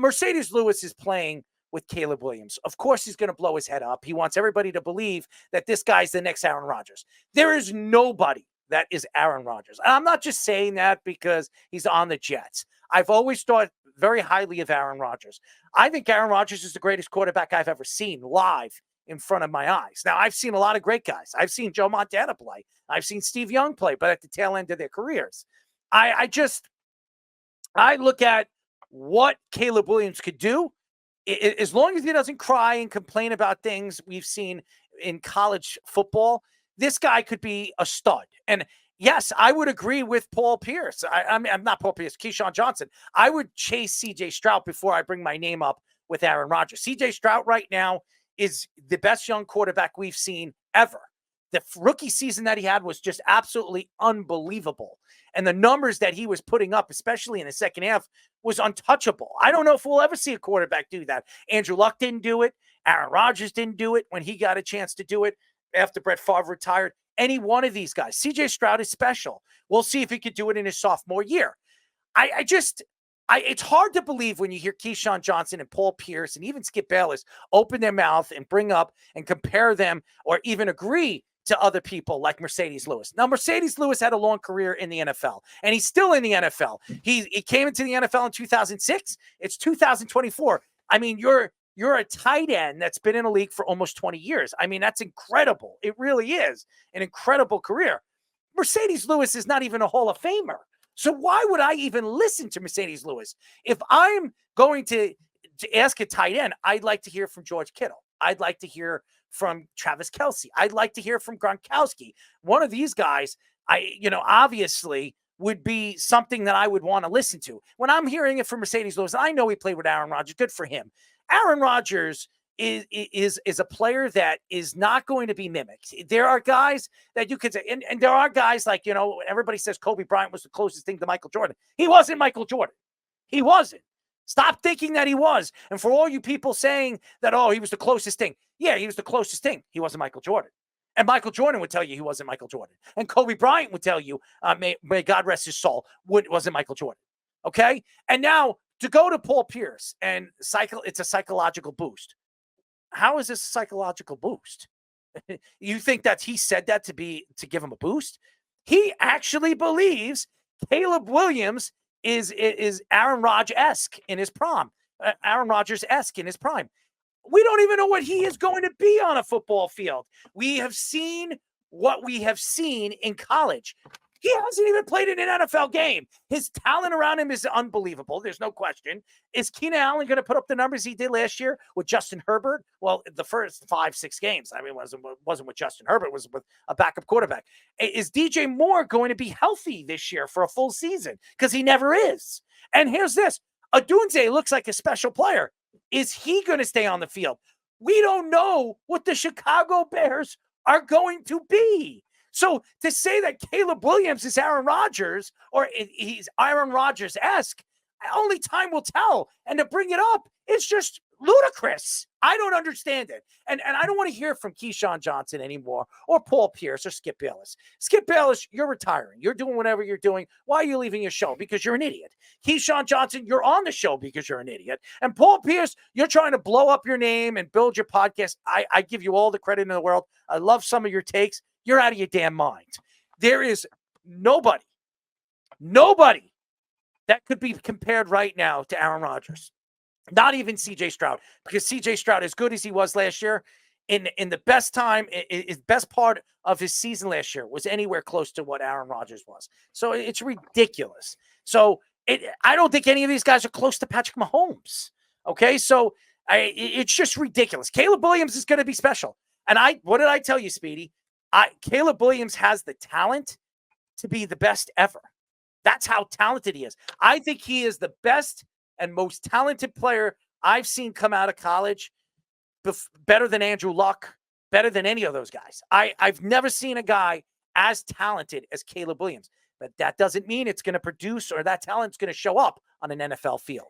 Mercedes Lewis is playing with Caleb Williams. Of course, he's going to blow his head up. He wants everybody to believe that this guy's the next Aaron Rodgers. There is nobody that is Aaron Rodgers. And I'm not just saying that because he's on the Jets. I've always thought very highly of Aaron Rodgers. I think Aaron Rodgers is the greatest quarterback I've ever seen live in front of my eyes. Now, I've seen a lot of great guys. I've seen Joe Montana play. I've seen Steve Young play, but at the tail end of their careers. I look at what Caleb Williams could do. As long as he doesn't cry and complain about things we've seen in college football, this guy could be a stud. And yes, I would agree with Paul Pierce. I'm not Paul Pierce, Keyshawn Johnson. I would chase C.J. Stroud before I bring my name up with Aaron Rodgers. C.J. Stroud right now is the best young quarterback we've seen ever. The rookie season that he had was just absolutely unbelievable. And the numbers that he was putting up, especially in the second half, was untouchable. I don't know if we'll ever see a quarterback do that. Andrew Luck didn't do it. Aaron Rodgers didn't do it when he got a chance to do it after Brett Favre retired. Any one of these guys. C.J. Stroud is special. We'll see if he could do it in his sophomore year. It's hard to believe when you hear Keyshawn Johnson and Paul Pierce and even Skip Bayless open their mouth and bring up and compare them or even agree to other people like Mercedes Lewis. Now, Mercedes Lewis had a long career in the NFL, and he's still in the NFL. He came into the NFL in 2006. It's 2024. I mean, you're a tight end that's been in a league for almost 20 years. I mean, that's incredible. It really is an incredible career. Mercedes Lewis is not even a Hall of Famer. So why would I even listen to Mercedes Lewis? If I'm going to ask a tight end, I'd like to hear from George Kittle. I'd like to hear from Travis Kelce. I'd like to hear from Gronkowski. One of these guys, obviously would be something that I would want to listen to. When I'm hearing it from Mercedes Lewis, I know he played with Aaron Rodgers. Good for him. Aaron Rodgers is a player that is not going to be mimicked. There are guys that you could say, and there are guys like, everybody says Kobe Bryant was the closest thing to Michael Jordan. He wasn't Michael Jordan. He wasn't. Stop thinking that he was. And for all you people saying that, he was the closest thing. Yeah, he was the closest thing. He wasn't Michael Jordan. And Michael Jordan would tell you he wasn't Michael Jordan. And Kobe Bryant would tell you, may God rest his soul, wasn't Michael Jordan. Okay? And now to go to Paul Pierce and it's a psychological boost. How is this a psychological boost? You think that he said that to give him a boost? He actually believes Caleb Williams is Aaron Rodgers-esque in his prime. Aaron Rodgers-esque in his prime. We don't even know what he is going to be on a football field. We have seen what we have seen in college. He hasn't even played in an NFL game. His talent around him is unbelievable. There's no question. Is Keenan Allen going to put up the numbers he did last year with Justin Herbert? Well, the first 5-6 games, I mean, wasn't with Justin Herbert, it was with a backup quarterback. Is DJ Moore going to be healthy this year for a full season? Because he never is. And here's this. Odunze looks like a special player. Is he going to stay on the field? We don't know what the Chicago Bears are going to be. So to say that Caleb Williams is Aaron Rodgers or he's Aaron Rodgers-esque, only time will tell. And to bring it up, it's just ludicrous. I don't understand it. And I don't want to hear from Keyshawn Johnson anymore or Paul Pierce or Skip Bayless. Skip Bayless, you're retiring. You're doing whatever you're doing. Why are you leaving your show? Because you're an idiot. Keyshawn Johnson, you're on the show because you're an idiot. And Paul Pierce, you're trying to blow up your name and build your podcast. I give you all the credit in the world. I love some of your takes. You're out of your damn mind. There is nobody that could be compared right now to Aaron Rodgers. Not even C.J. Stroud, because C.J. Stroud, as good as he was last year, in the best time, his best part of his season last year was anywhere close to what Aaron Rodgers was. So it's ridiculous. So I don't think any of these guys are close to Patrick Mahomes. Okay, so it's just ridiculous. Caleb Williams is going to be special. And what did I tell you, Speedy? Caleb Williams has the talent to be the best ever. That's how talented he is. I think he is the best and most talented player I've seen come out of college, better than Andrew Luck, better than any of those guys. I've never seen a guy as talented as Caleb Williams. But that doesn't mean it's going to produce or that talent's going to show up on an NFL field.